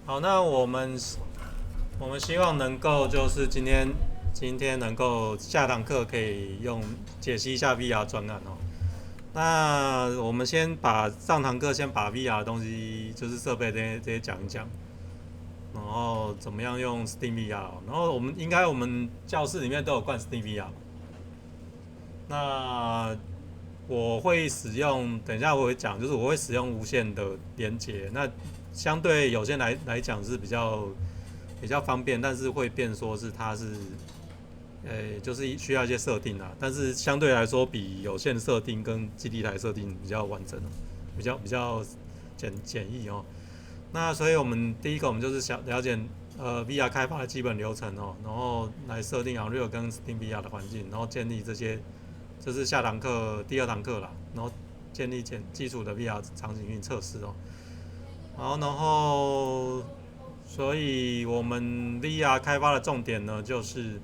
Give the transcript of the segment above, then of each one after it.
好，那我们希望能够就是今天能够下堂课可以用解析一下 VR 专案哦。那我们先把上堂课先把 VR 的东西，就是设备这些讲一讲，然后怎么样用 Steam VR，然后我们教室里面都有灌 Steam VR。那我会使用，等一下我会讲，就是我会使用无线的连接。那相对有些来讲是比较方便，但是会变说是它是，就是需要一些设定啊。但是相对来说，比有线设定跟基地台设定比较完整，比较简易哦。那所以我们第一个我们就是想了解VR 开发的基本流程哦，然后来设定 Unreal 跟 Steam VR 的环境，然后建立这些，这是下堂课第二堂课啦，然后建立基础的 VR 场景运测试哦。好，然后所以我们 VR 开发的重点呢，就是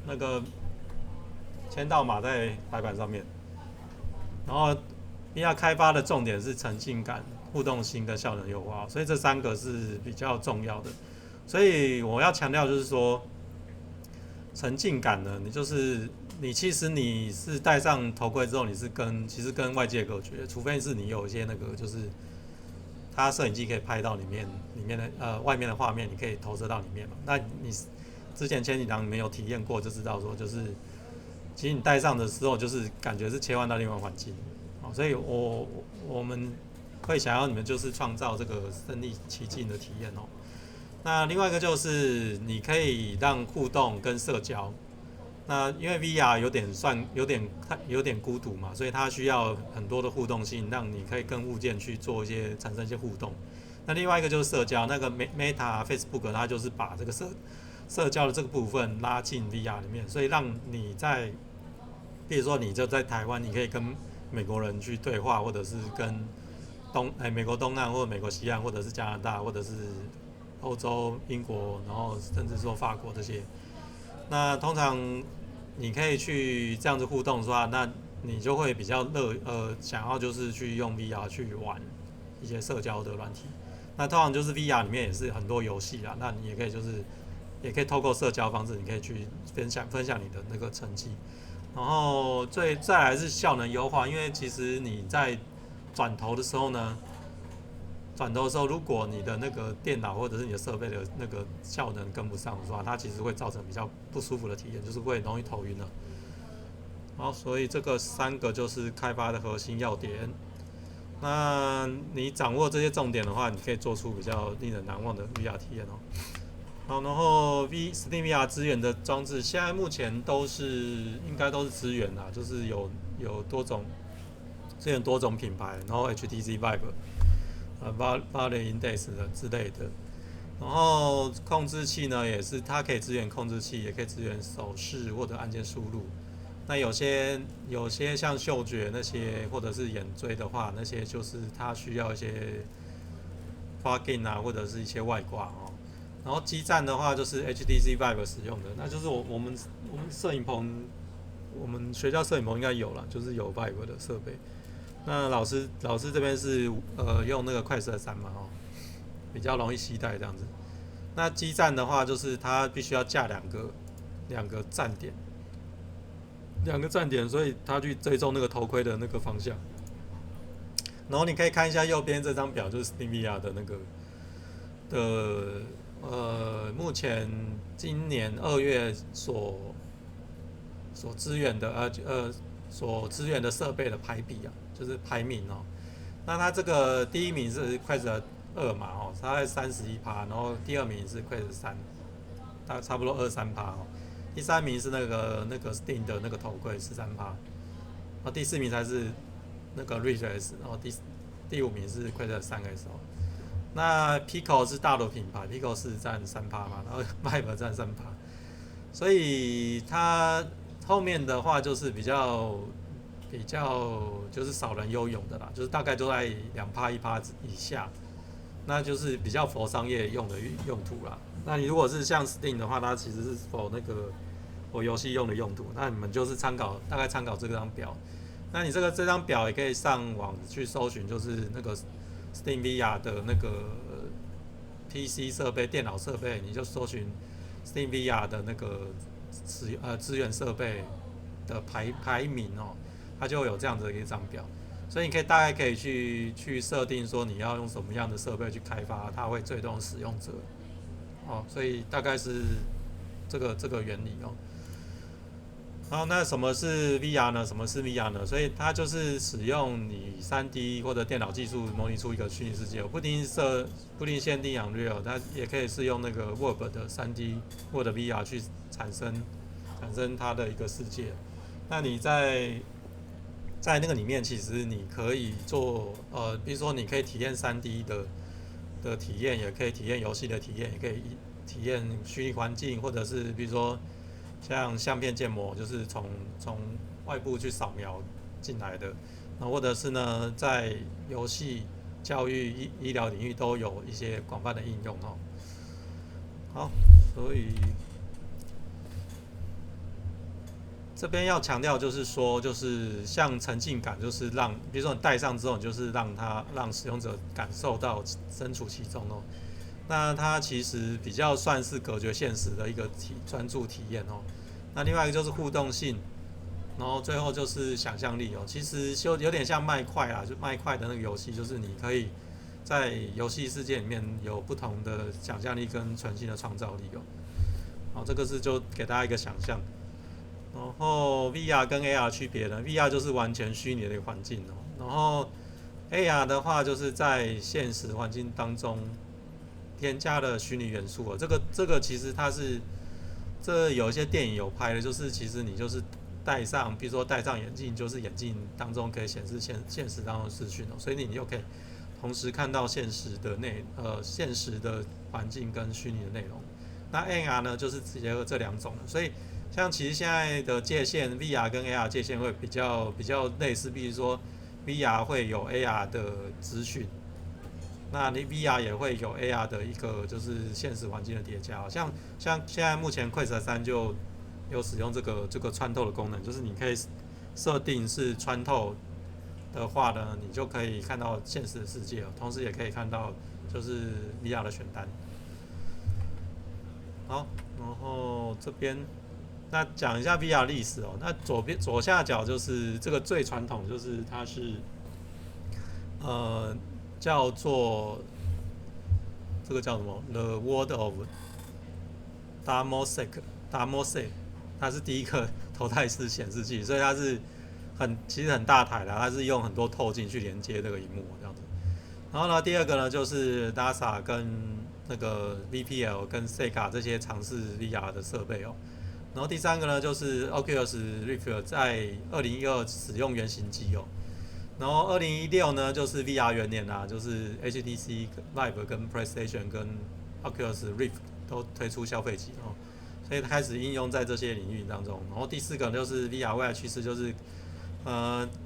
那个签到码在白板上面，然后 VR 开发的重点是沉浸感、互动性跟效能优化，所以这三个是比较重要的。所以我要强调就是说，沉浸感呢，你其实是戴上头盔之后，其实跟外界隔绝，除非是你有一些那个就是它摄影机可以拍到里面的外面的画面，你可以投射到里面嘛。那你之前前几堂你没有体验过，就知道说就是其实你戴上的时候，就是感觉是切换到另外环境。所以我们会想要你们就是创造这个身临其境的体验哦。那另外一个就是你可以让互动跟社交。那因为 VR 有点孤独嘛，所以它需要很多的互动性，让你可以跟物件去做产生一些互动。那另外一个就是社交，那个 Meta、Facebook 它就是把这个社交的这个部分拉进 VR 里面，所以让你比如说你就在台湾，你可以跟美国人去对话，或者是跟美国东岸或者美国西岸，或者是加拿大，或者是欧洲、英国，然后甚至说法国这些。那通常你可以去这样子互动的话，那你就会比较想要就是去用 VR 去玩一些社交的软体。那通常就是 VR 里面也是很多游戏啦，那你也可以透过社交方式，你可以去分享你的那个成绩。然后再来是效能优化，因为其实你在转头的时候呢，如果你的那个电脑或者是你的设备的那个效能跟不上的话，它其实会造成比较不舒服的体验，就是会容易头晕的。好，所以这个三个就是开发的核心要点。那你掌握这些重点的话，你可以做出比较令人难忘的 VR 体验哦。好，然后 Steam VR 资源的装置，现在目前应该都是资源啦，就是有资源多种品牌，然后 HTC Vive、Valve Index 的之类的。然后控制器呢，也是它可以支援控制器，也可以支援手势或者按键输入。那有些像嗅觉那些，或者是眼锥的话，那些就是它需要一些 plugin 啊，或者是一些外挂哦。然后基站的话，就是 HTC Vive 使用的，那就是我们摄影棚，我们学校摄影棚应该有了，就是有 Vive 的设备。那老师这边是用那个快摄3嘛哦，比较容易携带这样子。那基站的话，就是它必须要架两个站点，所以它去追踪那个头盔的那个方向。然后你可以看一下右边这张表，就是 Steam VR 的那个目前今年2月所支援的设备的排比啊，就是排名哦。那它这个第一名是快手2嘛哦，它在31%，然后第二名是快手3，大概差不多23%哦。第三名是那个 Steam 的那个头盔13%，然后第四名才是那个 Ridge S，然后第五名是快手3S 哦。那 Pico 是大陆品牌，Pico 是占3%嘛，然后 Vive 占3%，所以它后面的话就是比较就是少人拥有的啦，就是大概都在2%1%以下，那就是比较佛商业用的用途啦。那你如果是像 Steam 的话，它其实是否那个游戏用的用途，那你们就是大概参考这张表。那你这张表也可以上网去搜寻，就是那个 Steam VR 的那个 PC 设备、电脑设备，你就搜寻 Steam VR 的那个资源设备的排名哦，它就会有这样子的一张表。所以你大概可以去设定说你要用什么样的设备去开发，它会最终使用者哦。所以大概是这个原理哦。好，那什么是 VR 呢？什么是 VR 呢？所以它就是使用你3D 或者电脑技术模拟出一个虚拟世界，不一定限定 Unreal， 它也可以是用那个 Web 的3D 或者 VR 去产生它的一个世界。那你在那个里面，其实你可以做比如说你可以体验3D 的体验，也可以体验游戏的体验，也可以体验虚拟环境，或者是比如说像相片建模，就是从外部去扫描进来的，那或者是呢，在游戏、教育、医疗领域都有一些广泛的应用哦。好，所以这边要强调就是说，就是像沉浸感，就是比如说你戴上之后，你就是让使用者感受到身处其中哦。那它其实比较算是隔绝现实的一个专注体验哦。那另外一个就是互动性，然后最后就是想象力哦。其实就有点像麦块啦，就麦块的那个游戏，就是你可以在游戏世界里面有不同的想象力跟全新的创造力哦。好，这个是就给大家一个想象。然后 VR 跟 AR 区别呢 ？VR 就是完全虚拟的一个环境哦，然后 AR 的话就是在现实环境当中添加了虚拟元素哦。这个其实这有一些电影有拍的，就是其实你就是比如说戴上眼镜，就是眼镜当中可以显示现实当中的资讯哦，所以你就可以同时看到现实的环境跟虚拟的内容。那 AR 呢，就是直接这两种的，所以像其实现在的界限 ，VR 跟 AR 界限会比较类似，比如说 VR 会有 AR 的资讯，那你 VR 也会有 AR 的一个就是现实环境的叠加，像现在目前 Quest 3就有使用这个穿透的功能，就是你可以设定是穿透的话呢，你就可以看到现实的世界，同时也可以看到就是 VR 的选单。好，然后这边那讲一下 VR 历史哦。那左下角就是这个最传统，就是它是叫做这个叫什么 The World of Damosek，它是第一个头戴式显示器，所以它是其实很大台的，它是用很多透镜去连接这个荧幕这样子。然后呢，第二个呢就是 NASA 跟那个 VPL 跟 Sega 这些尝试 VR 的设备哦。然后第三个呢就是 Oculus Rift 在2012使用原型机哦。然后2016呢就是 VR 元年啦，就是 HTC Vive 跟 PlayStation 跟 Oculus Rift 都推出消费机哦，所以开始应用在这些领域当中。然后第四个就是 VR 未来趋势就是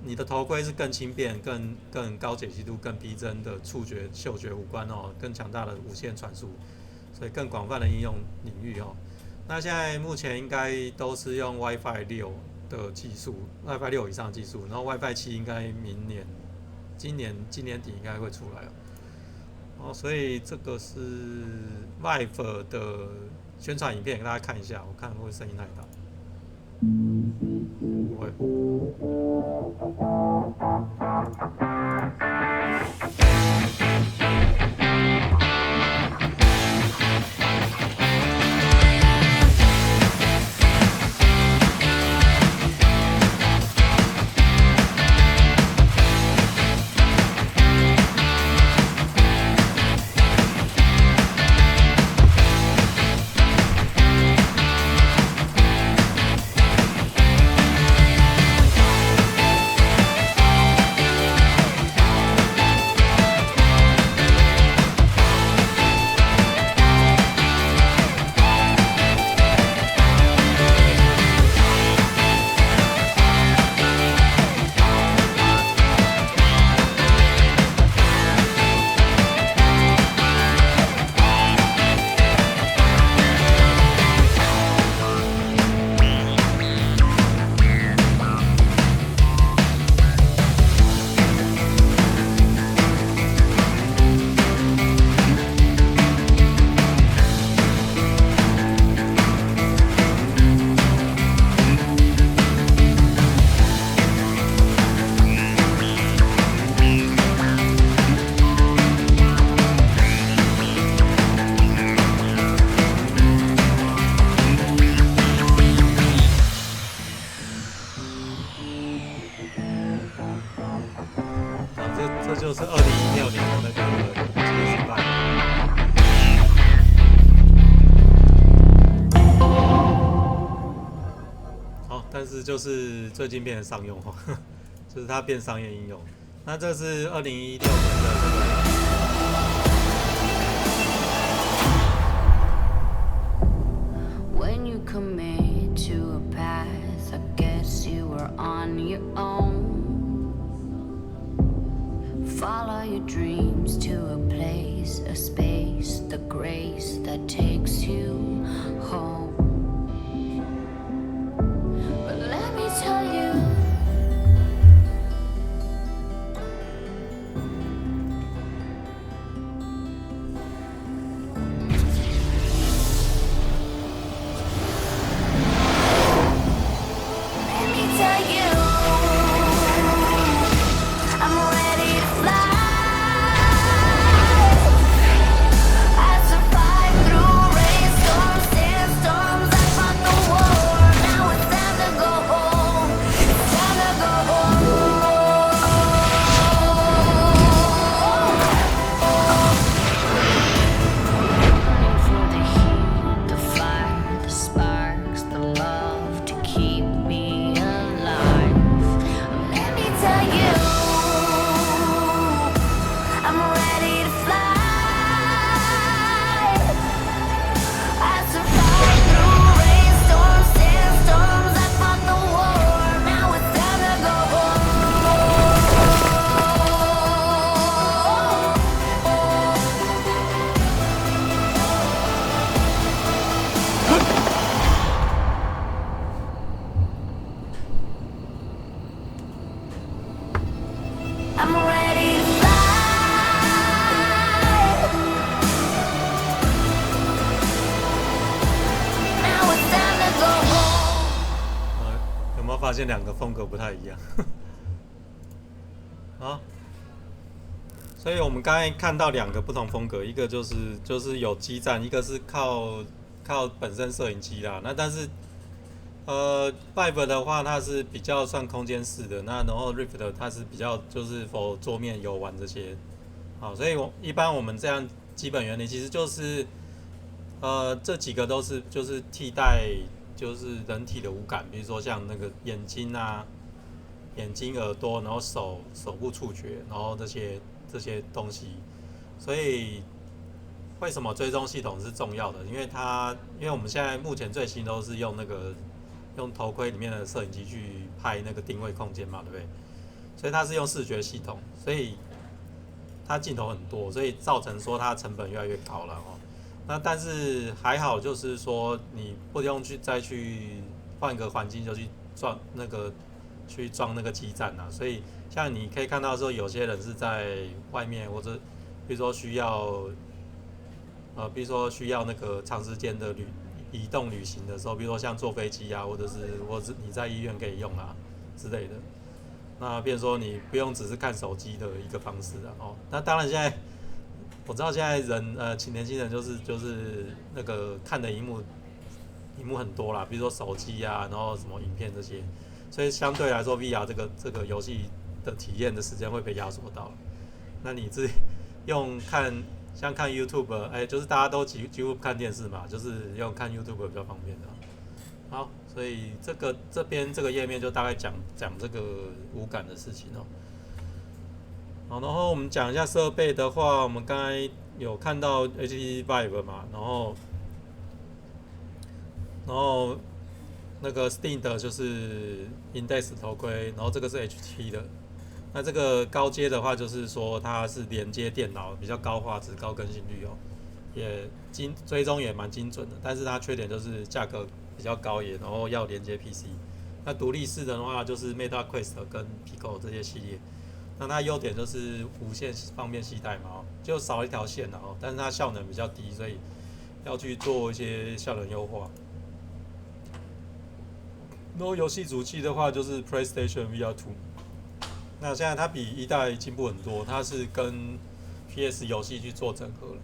你的头盔是更轻便、更高解析度、更逼真的触觉、嗅觉、五官哦，更强大的无线传输，所以更广泛的应用领域哦。那现在目前应该都是用 WiFi 6的技术 ，WiFi 6以上的技术，然后 WiFi 7应该今年底应该会出来哦。所以这个是 Vive 的宣传影片，给大家看一下，我看会声音太大。不会。这就是2016年的那个时代。好，但是就是最近变成商用化，就是它变商业应用。那这是2016年的这个。When you commit to a path, I guess you were on your own. Follow your dreams to a place, a space, the grace that takes you home. But let me tell you, let me tell you, I'm ready to fly. I survived through rainstorms, sandstorms. I fought the war. Now it's time to go home. It's time to go home. Burning for the heat, the fire, the sparks, the love to keep me alive. Let me tell you, I'm ready to fly. I survived through rainstorms, sandstorms. I fought the war. Now it's time to go home. I'm ready to fly. Now it's time to go home. 有没有发现两个风格不太一样？好，所以我们刚才看到两个不同风格，一个就是有基站，一个是靠本身摄影机啦。那但是Vive 的话，它是比较算空间式的，那然后 Rift 它是比较就是否桌面游玩这些。好，所以一般我们这样基本原理其实就是这几个都是就是替代就是人体的五感，比如说像那个眼睛啊、眼睛、耳朵，然后手部触觉，然后这些东西。所以为什么追踪系统是重要的？因为我们现在目前最新都是用头盔里面的摄影机去拍那个定位空间嘛，对不对？所以它是用视觉系统，所以它镜头很多，所以造成说它成本越来越高了哦。那但是还好，就是说你不用再去换一个环境就去装那个基站啊。所以像你可以看到说，有些人是在外面，或者比如说需要那个长时间的移动旅行的时候，比如说像坐飞机啊，或者是你在医院可以用啊之类的。那变成说你不用只是看手机的一个方式啊。哦，那当然现在我知道现在年轻人就是那个看的荧幕很多啦，比如说手机啊，然后什么影片这些，所以相对来说 VR 这个游戏的体验的时间会被压缩到。那你自己像看 YouTube， 就是大家都几乎不看电视嘛，就是用看 YouTube 比较方便的。好，所以这边这个页面就大概讲这个无感的事情哦。好，然后我们讲一下设备的话，我们刚才有看到 HTC Vive 嘛，然后那个 Steam 的就是 Index 头盔，然后这个是 HT 的。那这个高阶的话，就是说它是连接电脑，比较高画质、高更新率哦，也追踪也蛮精准的。但是它缺点就是价格比较高然后要连接 PC。那独立式的话，就是 Meta Quest 跟 Pico 这些系列。那它优点就是无线方便携带嘛，就少一条线了哦，但是它效能比较低，所以要去做一些效能优化。然后游戏主机的话，就是 PlayStation VR2。那现在它比一代进步很多，它是跟 PS 游戏去做整合了，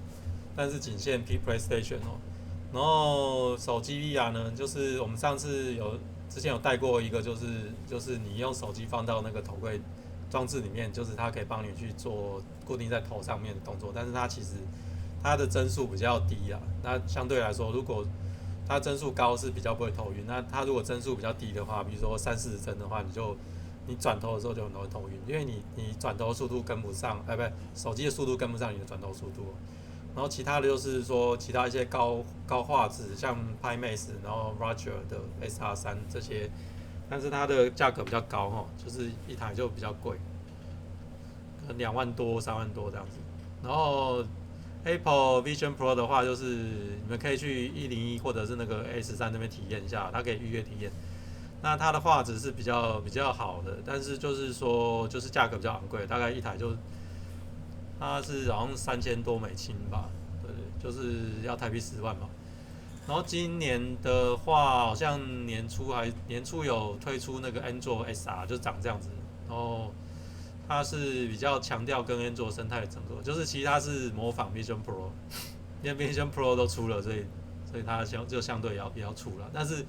但是仅限 PlayStation 哦。然后手机 VR 呢，就是我们之前有带过一个，就是你用手机放到那个头盔装置里面，就是它可以帮你去做固定在头上面的动作，但是它其实它的帧数比较低啊。那相对来说，如果它帧数高是比较不会头晕，那它如果帧数比较低的话，比如说30-40帧的话，你转头的时候就很容易头晕，因为你转头速度跟不上，不，手机的速度跟不上你的转头速度。然后其他的就是说，其他一些高画质，像 Pimax， 然后 Roger 的 SR3 这些，但是它的价格比较高哈，就是一台就比较贵，可能2万多、3万多这样子。然后 Apple Vision Pro 的话，就是你们可以去101或者是那个 A13那边体验一下，它可以预约体验。那它的画质是比较好的，但是就是说，就是价格比较昂贵，大概一台就。它是好像$3000多吧，对，就是要台币10万嘛。然后今年的话，好像年初有推出那个 Android SR， 就长这样子。然后它是比较强调跟 Android 生态的整合，就是其实它是模仿 Vision Pro， 因为 Vision Pro 都出了，所以它就相对也要出了。但是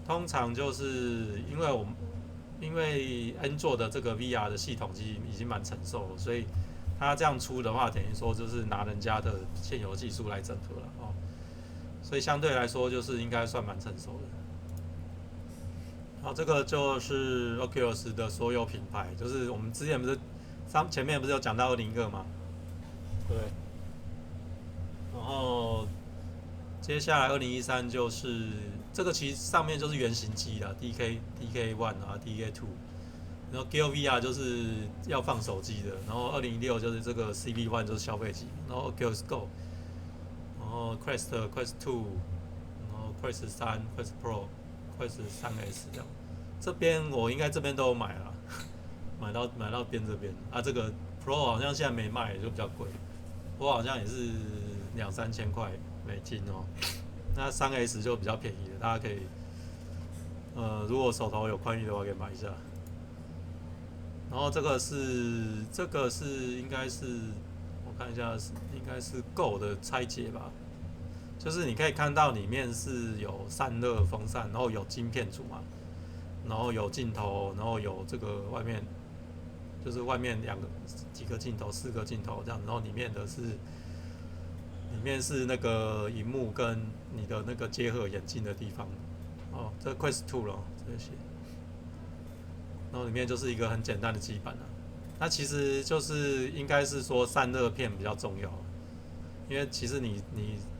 通常就是因为 Android 的这个 VR 的系统已经蛮成熟了，所以它这样出的话，等于说就是拿人家的现有技术来整合了哦，所以相对来说就是应该算蛮成熟的。好，这个就是 Oculus 的所有品牌，就是我们之前前面不是有讲到202嘛，对。然后接下来2013就是这个，其实上面就是原型机啦 ，DK1 啊 ，DK2。然后 Gear VR 就是要放手机的，然后2016就是这个 CV1 就是消费级，然后 Oculus Go， 然后 Quest 2， 然后 Quest 3、Quest Pro、Quest 3S 这样。这边我应该这边都有买了，买到边这边啊。这个 Pro 好像现在没卖，就比较贵，我好像也是2-3千块美金哦。那 3S 就比较便宜的，大家可以如果手头有宽裕的话，可以买一下。然后这个是应该是我看一下，应该是 Go 的拆解吧，就是你可以看到里面是有散热风扇，然后有晶片组嘛，然后有镜头，然后有这个外面就是外面几个镜头，4个镜头这样，然后里面是那个萤幕跟你的那个结合眼镜的地方。哦，这 Quest 2了，这些。然后里面就是一个很简单的基板啊，那其实就是应该是说散热片比较重要，因为其实你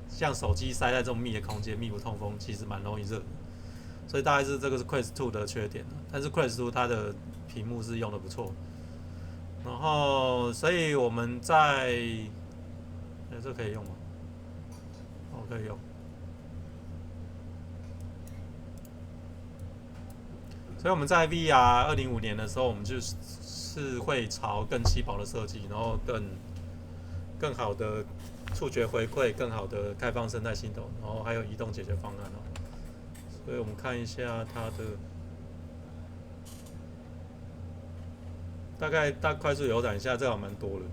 像手机塞在这种密的空间，密不通风，其实蛮容易热的，所以大概是这个是 Quest 2的缺点，但是 Quest 2它的屏幕是用的不错，然后所以我们在，这可以用吗？哦，可以用。所以我们在 VR 2025年的时候，我们就是会朝更稀薄的设计，然后更好的触觉回馈，更好的开放生态系统，然后还有移动解决方案哦。所以我们看一下它的大概快速浏览一下，这个蛮多的。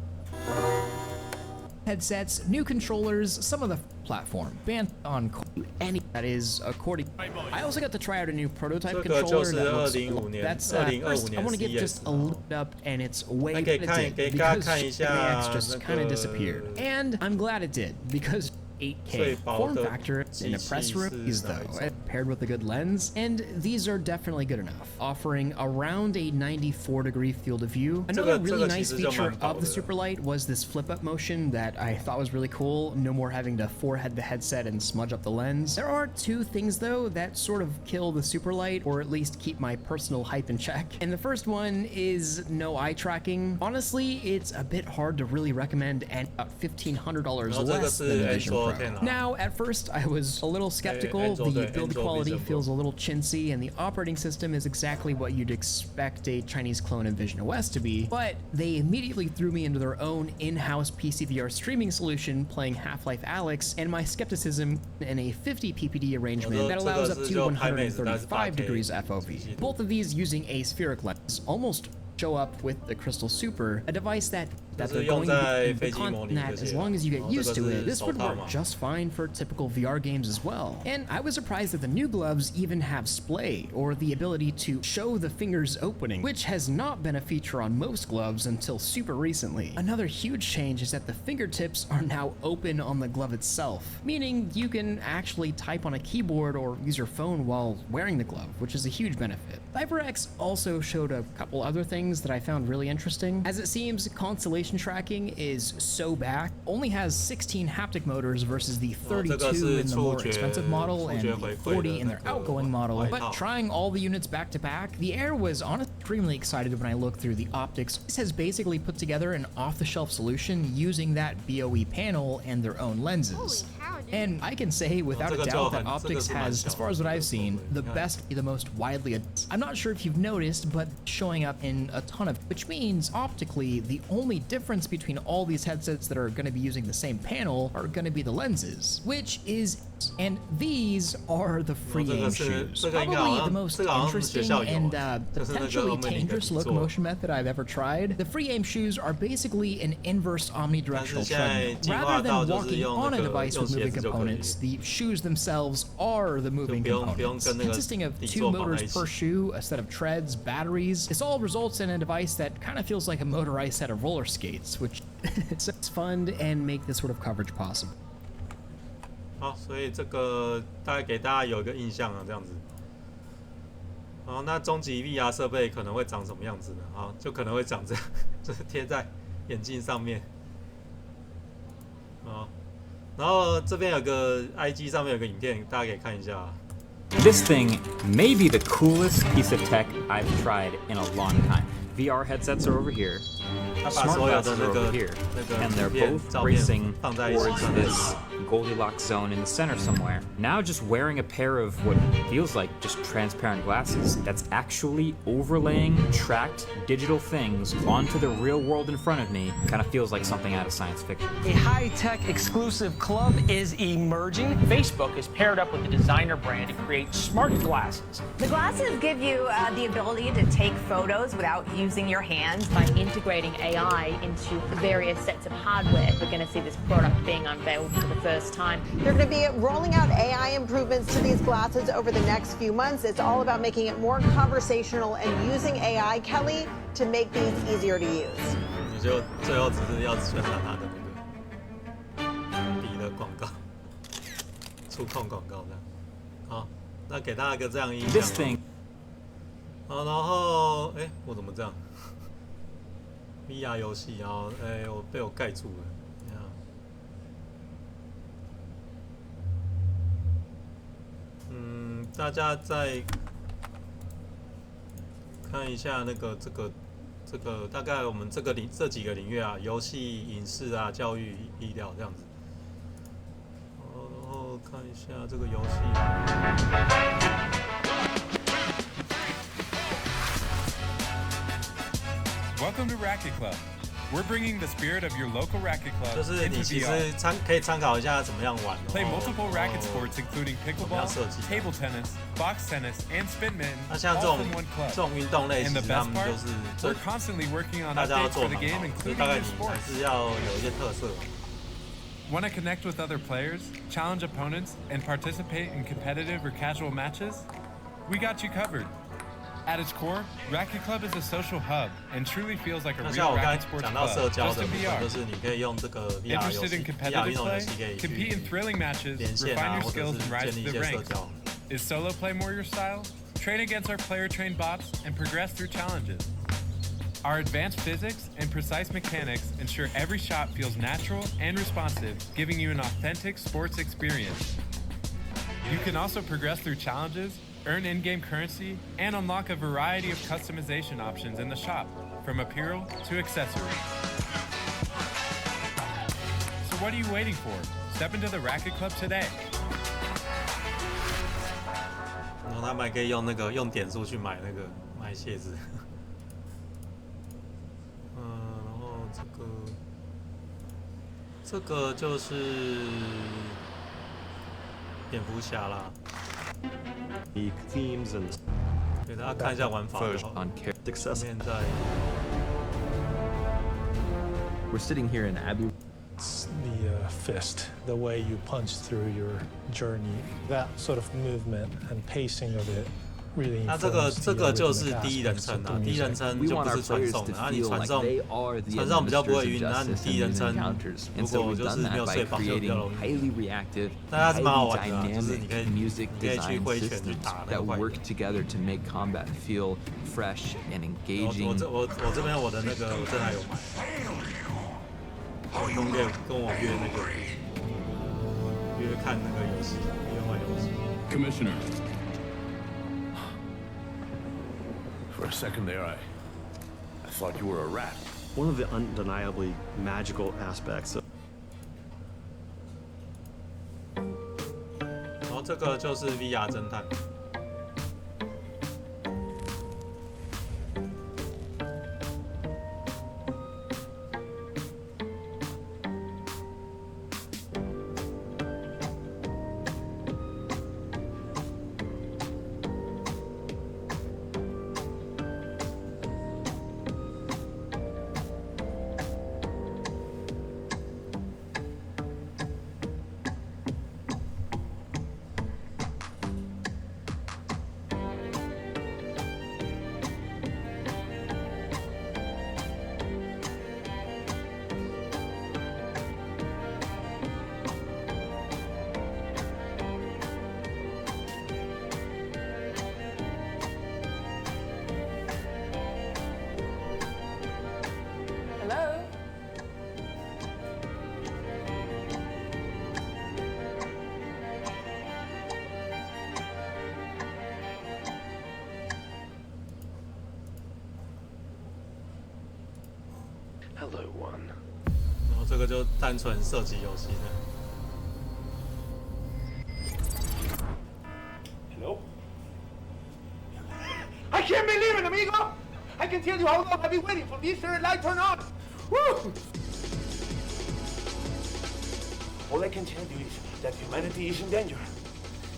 Headsets, new controllers, some of the platform banned on any that is according. I also got to try out a new prototype controller that looks. That's first, I want to give just a look up, and it's way better because MAX just kind of disappeared, and I'm glad it did because 8K form factor in a press room is though, paired with a good lens, and these are definitely good enough, offering around a 94-degree field of view. Another really nice feature of the Superlight was this flip-up motion that I thought was really cool. No more having to forehead the headset and smudge up the lens. There are two things though that sort of kill the Superlight, or at least keep my personal hype in check. And the first one is no eye tracking. Honestly, it's a bit hard to really recommend and about $1,500 less than the Vision Pro. Now, at first, I was a little skeptical. The build quality feels a little chintzy, and the operating system is exactly what you'd expect a Chinese clone of Vision OS to be, but they immediately threw me into their own in-house PCVR streaming solution playing Half-Life Alyx, and my skepticism in a 50 ppd arrangement that allows up to 135 degrees FOV. Both of these using a spheric lens, almost show up with the Crystal Super, a device that they're 就是用 going to 在 be 飞机模拟 that 这 as 些 long as you 然 get 后这 used 个 to 是 it, this 手 would 套 work 嘛 just fine for typical VR games as well. And I was surprised that the new gloves even have splay, or the ability to show the fingers opening, which has not been a feature on most gloves until super recently. Another huge change is that the fingertips are now open on the glove itself, meaning you can actually type on a keyboard or use your phone while wearing the glove, which is a huge benefit. HyperX also showed a couple other things that I found really interesting. As it seems, constellation tracking is so back, only has 16 haptic motors versus the 32 in the more expensive model and the 40 in their outgoing model. But trying all the units back to back, the Air was honestly extremely excited when I looked through the optics. This has basically put together an off-the-shelf solution using that BOE panel and their own lenses. And I can say without a doubt that Optics has, as far as what I've seen, the best, the most widely. I'm not sure if you've noticed, but showing up in a ton of, which means optically, the only difference between all these headsets that are going to be using the same panel are going to be the lenses, which is, and these are the free aim shoes. Probably the most interesting and potentially dangerous locomotion method I've ever tried. The free aim shoes are basically an inverse omnidirectional treadmill. Rather than walking on a device with moving components, the shoes themselves are the moving components, consisting of 2 motors per shoe, a set of treads, batteries. This all results in a device that kind of feels like a motorized set of roller skates, which it's fun and make this sort of coverage possible. 好，所以这个大概给大家有一个印象啊，这样子。好，那终极 VR 设备可能会长什么样子呢？好，就可能会长这样，就是贴在眼镜上面。好，然后这边有个 IG 上面有个影片，大家可以看一下。This thing may be the coolest piece of tech I've tried in a long time. VR headsets are over here. Smart glasses are over here, and they're both racing towards this Goldilocks zone in the center somewhere. Now just wearing a pair of what feels like just transparent glasses that's actually overlaying tracked digital things onto the real world in front of me kind of feels like something out of science fiction. A high-tech exclusive club is emerging. Facebook is paired up with a designer brand to create smart glasses. The glasses give you the ability to take photos without using your hands. By integrating AI into various sets of hardware, we're going to see this product being unveiled for the first time. They're going to be rolling out AI improvements to these glasses over the next few months. It's all about making it more conversational and using AI, Kelly, to make these easier to use. 你就最后只是要宣传它的那个笔的广告，触控广告的。好，那给大家一个这样印象。This thing. 好，然后我怎么这样？VR 游戏，然后我被我盖住了。大家再看一下那个这个大概我们这几个领域啊，游戏、影视啊、教育、医疗这样子。然后看一下这个游戏。Welcome to Racket Club. We're bringing the spirit of your local racket club 就是你 into 其实 VR. 可以参考一下怎么样玩。 Play multiple racket sports including 怎么 pickleball, 样设计？ table tennis, box tennis, and spinman, 那像 all 这种 from one 这 club. 种运动类，其 And 实 the 他 best 们 part, 就是 we're constantly working on 大家要 updates 做 for the 蛮 game, 好的，所以 including 大概 new 你还 sports. 是要有一些特色。 Want to connect with other players, challenge opponents, and participate in competitive or casual matches? We got you covered. At its core, Racket Club is a social hub and truly feels like a 那像 real 我刚 racket 才 sports 讲到 club, 社交 just 的 in 部分，就 VR. 是你可以用这个 VR 游 Interested 戏、 in VR competitive 运动游 play? 戏可以 Compete in 去 thrilling matches, 连线 refine 啊， your 或者 skills, 是 and rise 建 to 立一 the 些社 ranks. 交。 Is solo play more your style? Train against our player-trained bots and progress through challenges. Our advanced physics and precise mechanics ensure every shot feels natural and responsive, giving you an authentic sports experience. You can also progress through challenges, earn in-game currency, and unlock a variety of customization options in the shop, from apparel to accessories. So what are you waiting for? Step into the Racket Club today. 然后他们还可以用用点数去买买鞋子。然后这个就是蝙蝠侠啦。 Themes and 给大家看一下玩法就好。 success. 现在。We're sitting here in Abbey. The fist, the way you punch through your journey, that sort of movement and pacing of it. 那这个就是第一人称啊，第一人称就不是传送的，然后你传送比较不会晕，然后你第一人称如果就是没有睡饱就比较容易。但它是蛮好玩的啊，就是你可以去挥拳去打那个坏人。我这边我的那个我真的有买，我同学跟我约那个约看那个游戏，约玩游戏。Commissioner. For a second there, I thought you were a rat. One of the undeniably magical aspects of 然后这个就是 VR 侦探。Hello, one. 然后这个就单纯射击游戏的。Hello? I can't believe it, amigo! I can tell you how long I've been waiting for this third light turn on. Woo! All I can tell you is that humanity is in danger.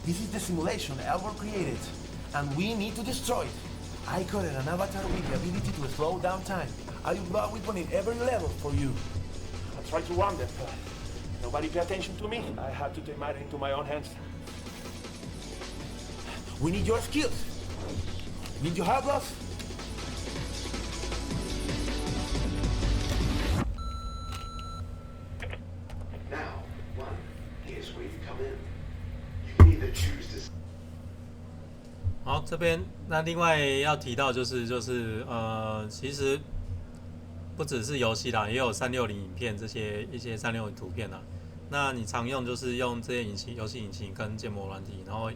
This is the simulation Albert created, and we need to destroy it. I created an avatar with the ability to slow down time. I use that weapon in every level for you. I tried to run that, but nobody paid attention to me. I had to take matters into my own hands. We need your skills. Need you help us? Now, one, here's where you come in. You can either choose to. 好，这边那另外要提到就是其实不只是游戏啦，也有360影片一些360图片啦。那你常用就是用这些游戏引擎跟建模软体，然后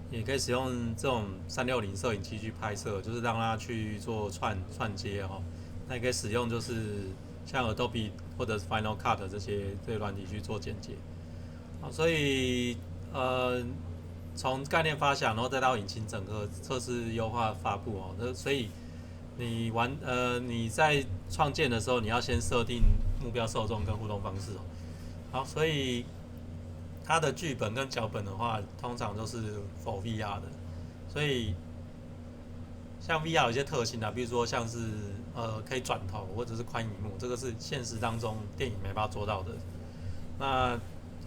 也可以使用这种360摄影机去拍摄，就是让它去做串接哦。那也可以使用就是像 Adobe 或者是 Final Cut 这些软体去做剪接。好，所以从概念发想，然后再到引擎整合、测试、优化、发布哦。所以你在创建的时候，你要先设定目标受众跟互动方式哦。好，所以它的剧本跟脚本的话，通常都是 for VR 的。所以像 VR 有一些特性啊，比如说像是可以转头或者是宽萤幕，这个是现实当中电影没办法做到的。那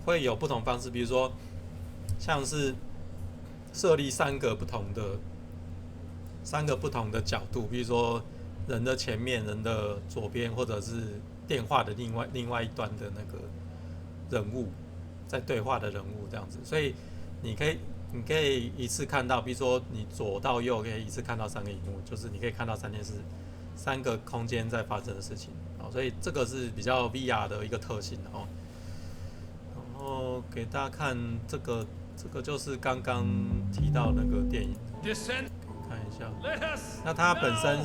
会有不同方式，比如说像是设立三个不同的角度，比如说人的前面、人的左边，或者是电话的另外一端的那个人物在对话的人物这样子，所以你可以一次看到，比如说你左到右可以一次看到3个萤幕，就是你可以看到3件事，3个空间在发生的事情哦，所以这个是比较 VR 的一个特性哦。然后给大家看这个就是刚刚提到那个电影，看一下，那它本身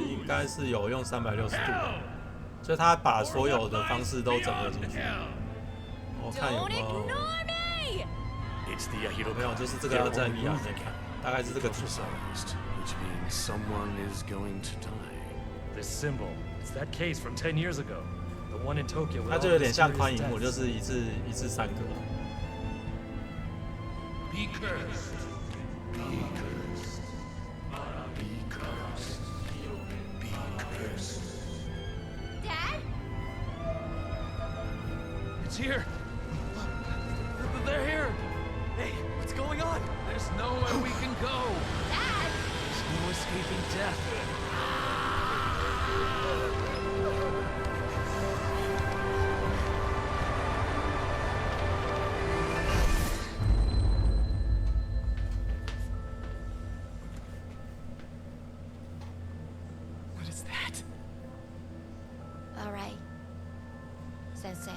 应该是有用360度的，所以它把所有的方式都整合进去。我看有没有？没有，就是这个要在 VR 里面看，大概是这个图上。它就有点像宽萤幕，就是一次3个。Be cursed. Be cursed. Be cursed. Be cursed. Dad? It's here. They're here. Hey, what's going on? There's nowhere we can go. Dad! There's no escaping death. What is that? All right, Sensei.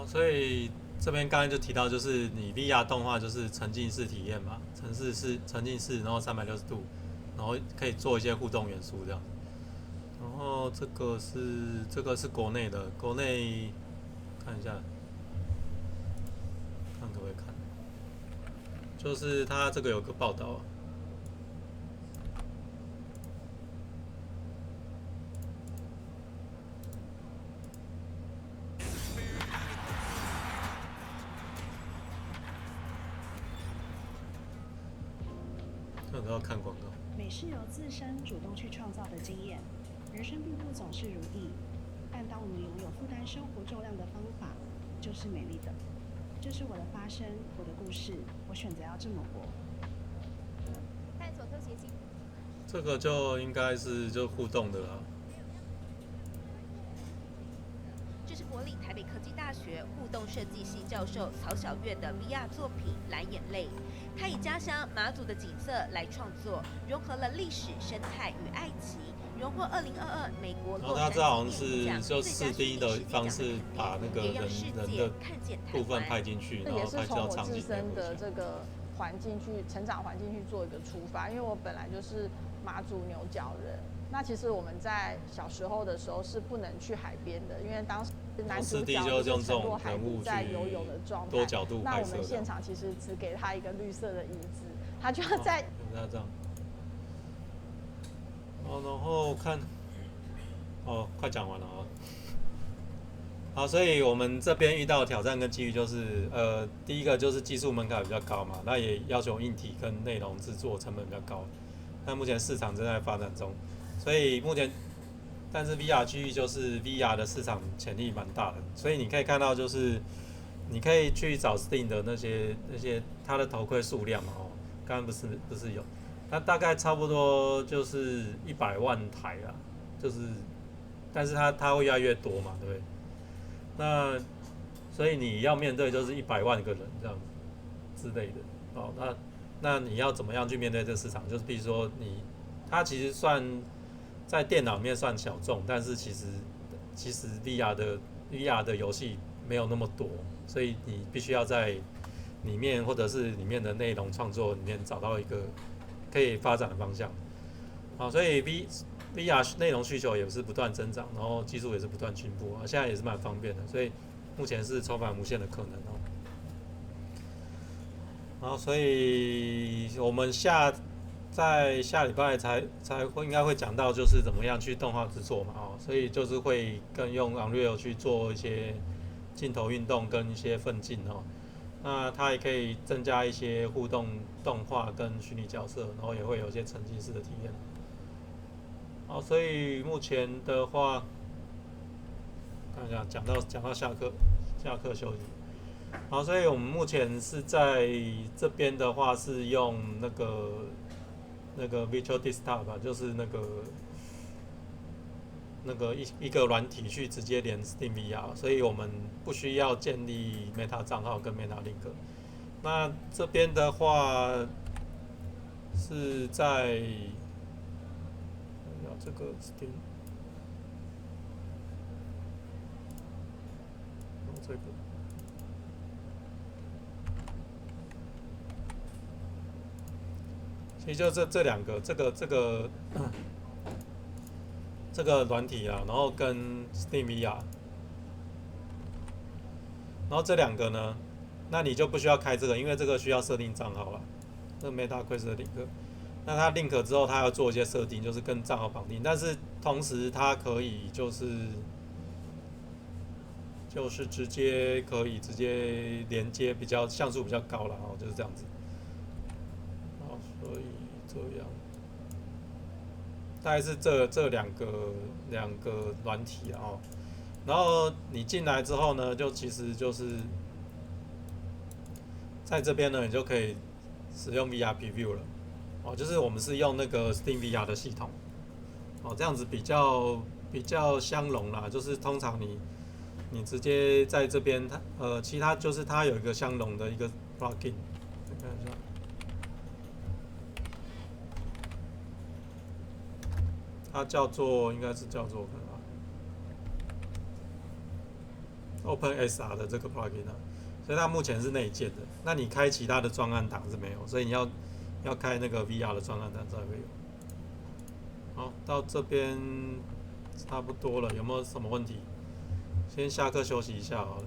所以这边刚才就提到，就是你 VR 动画就是沉浸式体验嘛，沉浸式，然后360度，然后可以做一些互动元素这样。然后这个是国内的，国内看一下，看可不可以看，就是它这个有个报道啊。 都要看广告。美是由自身主动去创造的经验，人生并不总是如意，但当我们拥有负担生活重量的方法，就是美丽的。这是我的发生，我的故事，我选择要这么活。探索特写机。这个就应该是就互动的啦。 这是国立台北科技大学互动设计系教授曹小月的 VR 作品《蓝眼泪》，他以家乡马祖的景色来创作，融合了历史、生态与爱情，荣获2022美国洛杉矶电影奖就4D 的方式把那个人的部分拍进去，然后拍到场景。这也是从我自身的这个环境去成长环境去做一个出发，因为我本来就是马祖牛角人。 那其实我们在小时候的时候是不能去海边的，因为当时男主角就是沉落海底在游泳的状态。多角度那我们现场其实只给他一个绿色的椅子，他就要在。这样。哦，然后看，哦，快讲完了啊。好，所以我们这边遇到的挑战跟机遇就是，第一个就是技术门槛比较高嘛，那也要求硬体跟内容制作成本比较高，但目前市场正在发展中。 所以目前，但是 VR 区域就是 VR 的市场潜力蛮大的，所以你可以看到就是，你可以去找 Steam 的那些它的头盔数量嘛哦，刚刚不是有，它大概差不多就是100万台啦，就是，但是它会越来越多嘛，对不对？那所以你要面对就是100万个人这样之类的哦，那你要怎么样去面对这个市场？就是比如说它其实算。 在电脑里面算小众，但是其实 VR 的游戏没有那么多，所以你必须要在里面或者是里面的内容创作里面找到一个可以发展的方向。好，所以 VR 内容需求也是不断增长，然后技术也是不断进步啊，现在也是蛮方便的，所以目前是充满无限的可能哦。然后，所以我们在下礼拜才会应该会讲到，就是怎么样去动画制作嘛，哦，所以就是会更用 Unreal 去做一些镜头运动跟一些分镜哦，那它也可以增加一些互动动画跟虚拟角色，然后也会有一些沉浸式的体验。好，所以目前的话，看一下讲到下课休息。好，所以我们目前是在这边的话是用那个 Virtual Desktop 吧，就是那个一个软体去直接连 Steam VR， 所以我们不需要建立 Meta 账号跟 Meta Link。那这边的话是在这个 Steam， 这个。 其实就这两个，这个软体啊，然后跟 Steam VR， 然后这两个呢，那你就不需要开这个，因为这个需要设定账号啦。这 Meta Quest 的 link， 那它 link 之后，它要做一些设定，就是跟账号绑定，但是同时它可以就是直接连接，比较像素比较高了哦，就是这样子。 所以这样，大概是这两个软体啊。然后你进来之后呢，就其实就是在这边呢，你就可以使用 VR Preview 了。哦，就是我们是用那个 Steam VR 的系统。哦，这样子比较相容啦，就是通常你直接在这边，其他就是它有一个相容的一个 plugin， 看一下，它应该是叫做OpenSR 的这个 plugin 啊，所以它目前是内建的。那你开其他的专案档是没有，所以你要开那个 VR 的专案档才会有。好，到这边差不多了，有没有什么问题？先下课休息一下好了。